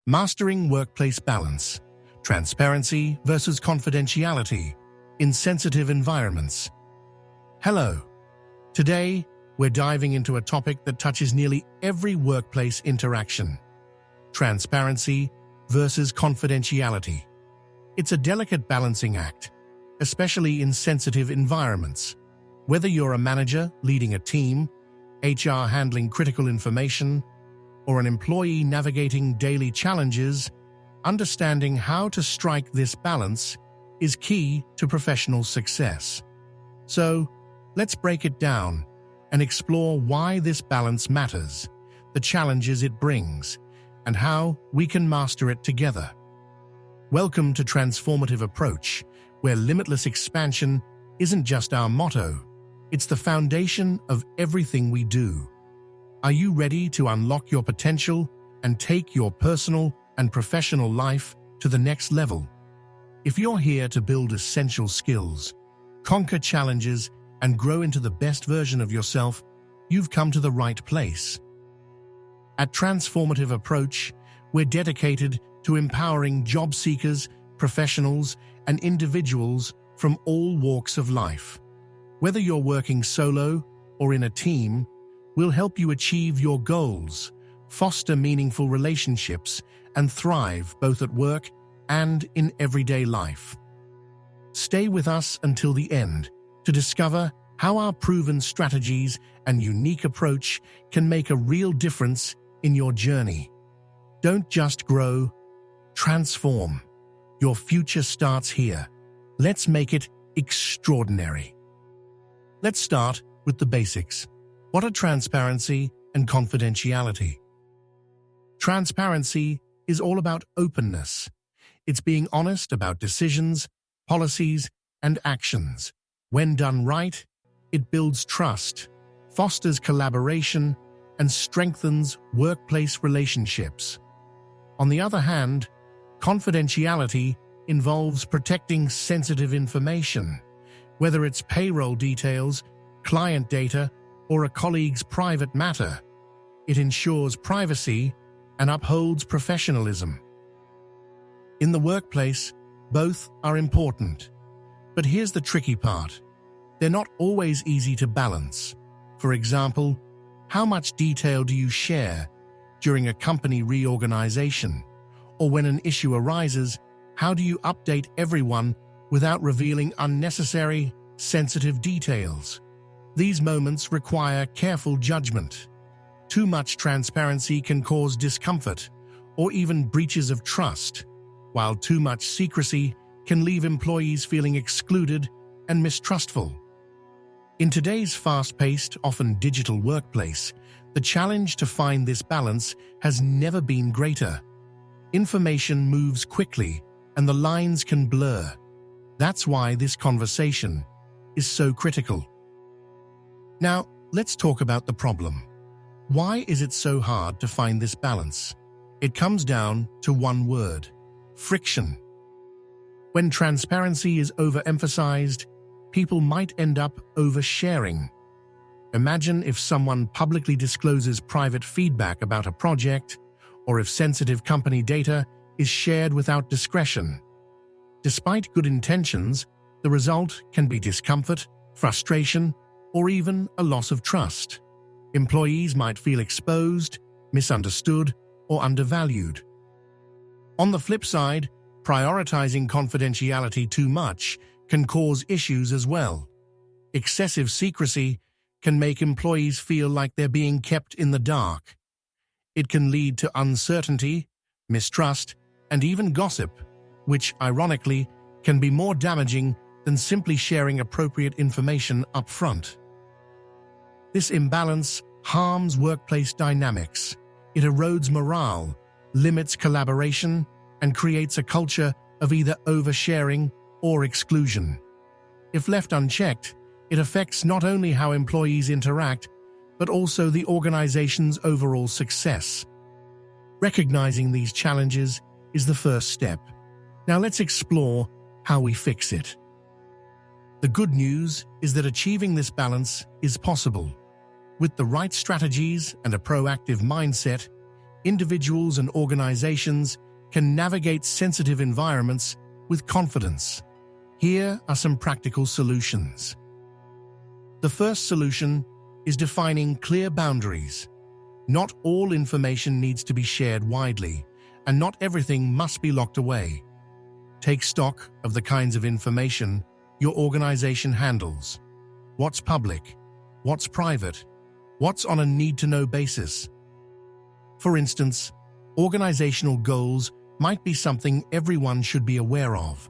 Mastering workplace balance, transparency versus confidentiality in sensitive environments. Hello. Today, we're diving into a topic that touches nearly every workplace interaction: transparency versus confidentiality. It's a delicate balancing act, especially in sensitive environments. Whether you're a manager leading a team, HR handling critical information, or an employee navigating daily challenges, understanding how to strike this balance is key to professional success. So, let's break it down and explore why this balance matters, the challenges it brings, and how we can master it together. Welcome to Transformative Approach, where limitless expansion isn't just our motto, it's the foundation of everything we do. Are you ready to unlock your potential and take your personal and professional life to the next level? If you're here to build essential skills, conquer challenges, and grow into the best version of yourself, you've come to the right place. At Transformative Approach, we're dedicated to empowering job seekers, professionals, and individuals from all walks of life. Whether you're working solo or in a team, we'll help you achieve your goals, foster meaningful relationships, and thrive both at work and in everyday life. Stay with us until the end to discover how our proven strategies and unique approach can make a real difference in your journey. Don't just grow, transform. Your future starts here. Let's make it extraordinary. Let's start with the basics. What are transparency and confidentiality? Transparency is all about openness. It's being honest about decisions, policies, and actions. When done right, it builds trust, fosters collaboration, and strengthens workplace relationships. On the other hand, confidentiality involves protecting sensitive information, whether it's payroll details, client data, or a colleague's private matter. It ensures privacy and upholds professionalism. In the workplace, both are important. But here's the tricky part. They're not always easy to balance. For example, how much detail do you share during a company reorganization? Or when an issue arises, how do you update everyone without revealing unnecessary, sensitive details? These moments require careful judgment. Too much transparency can cause discomfort or even breaches of trust, while too much secrecy can leave employees feeling excluded and mistrustful. In today's fast-paced, often digital workplace, the challenge to find this balance has never been greater. Information moves quickly, and the lines can blur. That's why this conversation is so critical. Now, let's talk about the problem. Why is it so hard to find this balance? It comes down to one word: friction. When transparency is overemphasized, people might end up oversharing. Imagine if someone publicly discloses private feedback about a project, or if sensitive company data is shared without discretion. Despite good intentions, the result can be discomfort, frustration, or even a loss of trust. Employees might feel exposed, misunderstood, or undervalued. On the flip side, prioritizing confidentiality too much can cause issues as well. Excessive secrecy can make employees feel like they're being kept in the dark. It can lead to uncertainty, mistrust, and even gossip, which, ironically, can be more damaging than simply sharing appropriate information up front. This imbalance harms workplace dynamics. It erodes morale, limits collaboration, and creates a culture of either oversharing or exclusion. If left unchecked, it affects not only how employees interact, but also the organization's overall success. Recognizing these challenges is the first step. Now let's explore how we fix it. The good news is that achieving this balance is possible. With the right strategies and a proactive mindset, individuals and organizations can navigate sensitive environments with confidence. Here are some practical solutions. The first solution is defining clear boundaries. Not all information needs to be shared widely, and not everything must be locked away. Take stock of the kinds of information your organization handles. What's public? What's private? What's on a need-to-know basis? For instance, organizational goals might be something everyone should be aware of,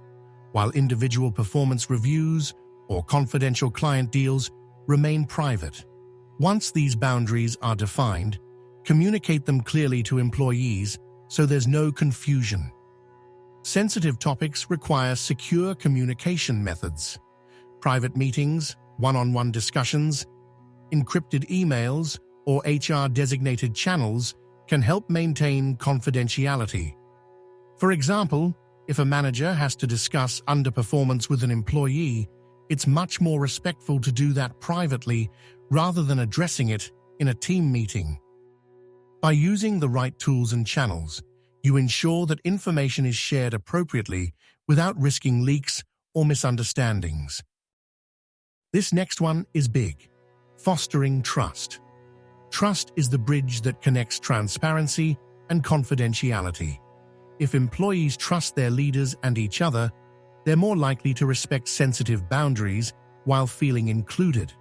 while individual performance reviews or confidential client deals remain private. Once these boundaries are defined, communicate them clearly to employees so there's no confusion. Sensitive topics require secure communication methods. Private meetings, one-on-one discussions, encrypted emails, or HR-designated channels can help maintain confidentiality. For example, if a manager has to discuss underperformance with an employee, it's much more respectful to do that privately rather than addressing it in a team meeting. By using the right tools and channels, you ensure that information is shared appropriately without risking leaks or misunderstandings. This next one is big: fostering trust. Trust is the bridge that connects transparency and confidentiality. If employees trust their leaders and each other, they're more likely to respect sensitive boundaries while feeling included.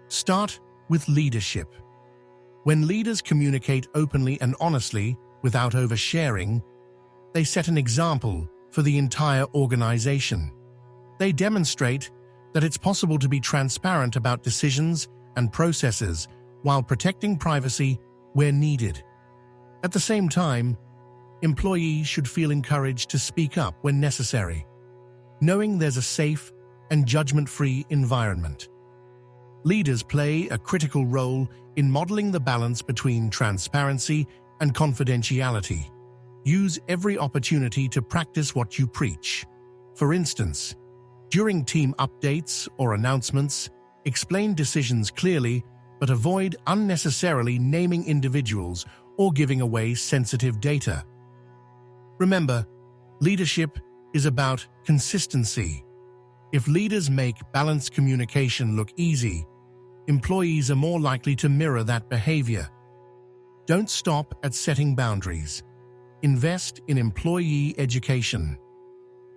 Start with leadership. When leaders communicate openly and honestly without oversharing, they set an example for the entire organization. They demonstrate that it's possible to be transparent about decisions and processes while protecting privacy where needed. At the same time, employees should feel encouraged to speak up when necessary, knowing there's a safe and judgment-free environment. Leaders play a critical role in modeling the balance between transparency and confidentiality. Use every opportunity to practice what you preach. For instance, during team updates or announcements, explain decisions clearly, but avoid unnecessarily naming individuals or giving away sensitive data. Remember, leadership is about consistency. If leaders make balanced communication look easy, employees are more likely to mirror that behavior. Don't stop at setting boundaries. Invest in employee education.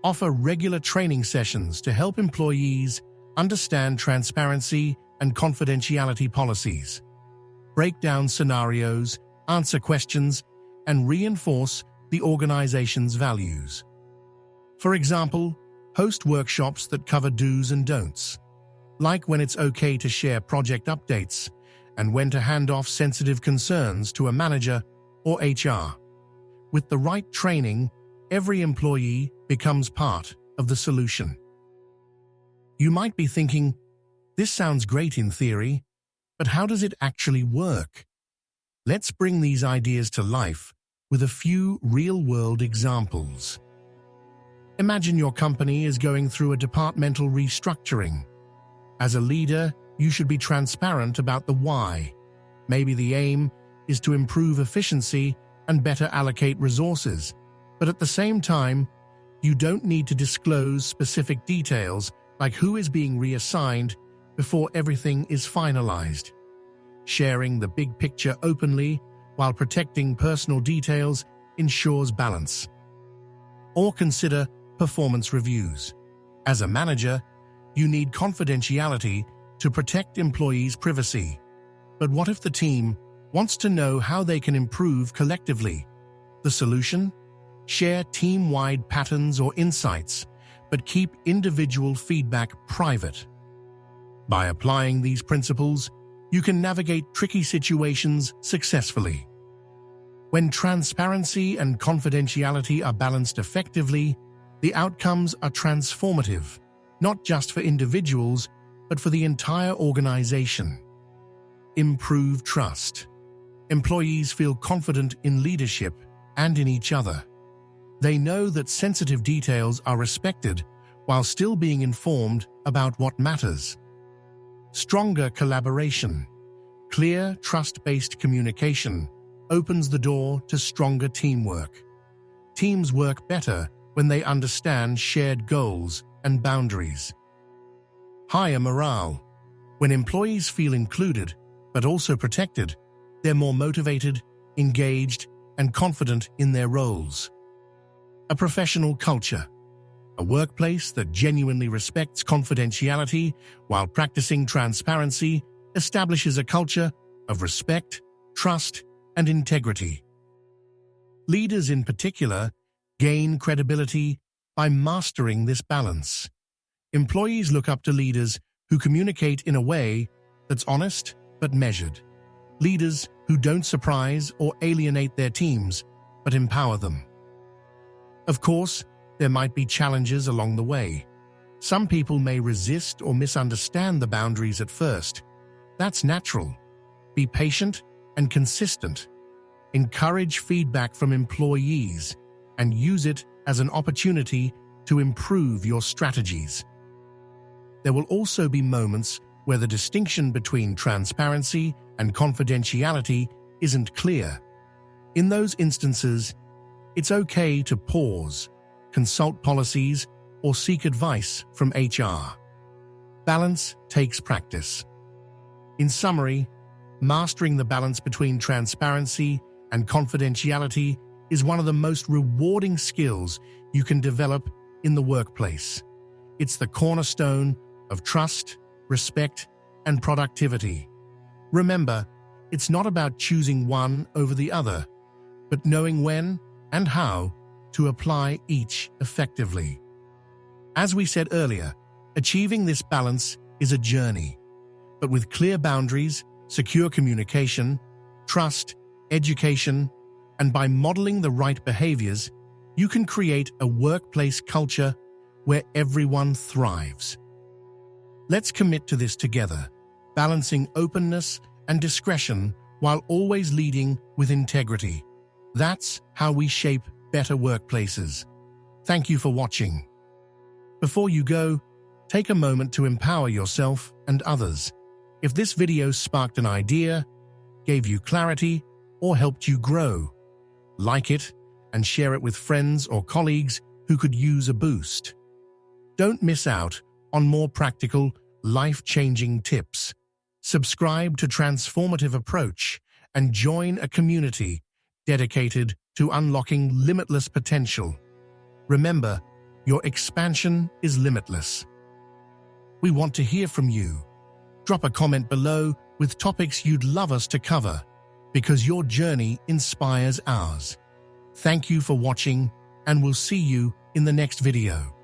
Offer regular training sessions to help employees understand transparency and confidentiality policies. Break down scenarios, answer questions, and reinforce the organization's values. For example, host workshops that cover do's and don'ts, like when it's okay to share project updates and when to hand off sensitive concerns to a manager or HR. With the right training, every employee becomes part of the solution. You might be thinking, this sounds great in theory, but how does it actually work? Let's bring these ideas to life with a few real-world examples. Imagine your company is going through a departmental restructuring. As a leader, you should be transparent about the why. Maybe the aim is to improve efficiency and better allocate resources, but at the same time, you don't need to disclose specific details like who is being reassigned before everything is finalized. Sharing the big picture openly while protecting personal details ensures balance. Or consider performance reviews. As a manager, you need confidentiality to protect employees' privacy. But what if the team wants to know how they can improve collectively? The solution? Share team-wide patterns or insights, but keep individual feedback private. By applying these principles, you can navigate tricky situations successfully. When transparency and confidentiality are balanced effectively, the outcomes are transformative, not just for individuals, but for the entire organization. Improve trust. Employees feel confident in leadership and in each other. They know that sensitive details are respected while still being informed about what matters. Stronger collaboration. Clear, trust-based communication opens the door to stronger teamwork. Teams work better when they understand shared goals and boundaries. Higher morale. When employees feel included, but also protected, they're more motivated, engaged, and confident in their roles. A professional culture. A workplace that genuinely respects confidentiality while practicing transparency establishes a culture of respect, trust, and integrity. Leaders in particular gain credibility by mastering this balance. Employees look up to leaders who communicate in a way that's honest but measured. Leaders who don't surprise or alienate their teams, but empower them. Of course, there might be challenges along the way. Some people may resist or misunderstand the boundaries at first. That's natural. Be patient and consistent. Encourage feedback from employees and use it as an opportunity to improve your strategies. There will also be moments where the distinction between transparency and confidentiality isn't clear. In those instances, it's okay to pause, consult policies, or seek advice from HR. Balance takes practice. In summary, mastering the balance between transparency and confidentiality is one of the most rewarding skills you can develop in the workplace. It's the cornerstone of trust, respect, and productivity. Remember, it's not about choosing one over the other, but knowing when and how to apply each effectively. As we said earlier, achieving this balance is a journey, but with clear boundaries, secure communication, trust, education, and by modeling the right behaviors, you can create a workplace culture where everyone thrives. Let's commit to this together, balancing openness and discretion while always leading with integrity. That's how we shape better workplaces. Thank you for watching. Before you go, take a moment to empower yourself and others. If this video sparked an idea, gave you clarity, or helped you grow, like it and share it with friends or colleagues who could use a boost. Don't miss out on more practical, life-changing tips. Subscribe to Transformative Approach and join a community dedicated to unlocking limitless potential. Remember, your expansion is limitless. We want to hear from you. Drop a comment below with topics you'd love us to cover, because your journey inspires ours. Thank you for watching, and we'll see you in the next video.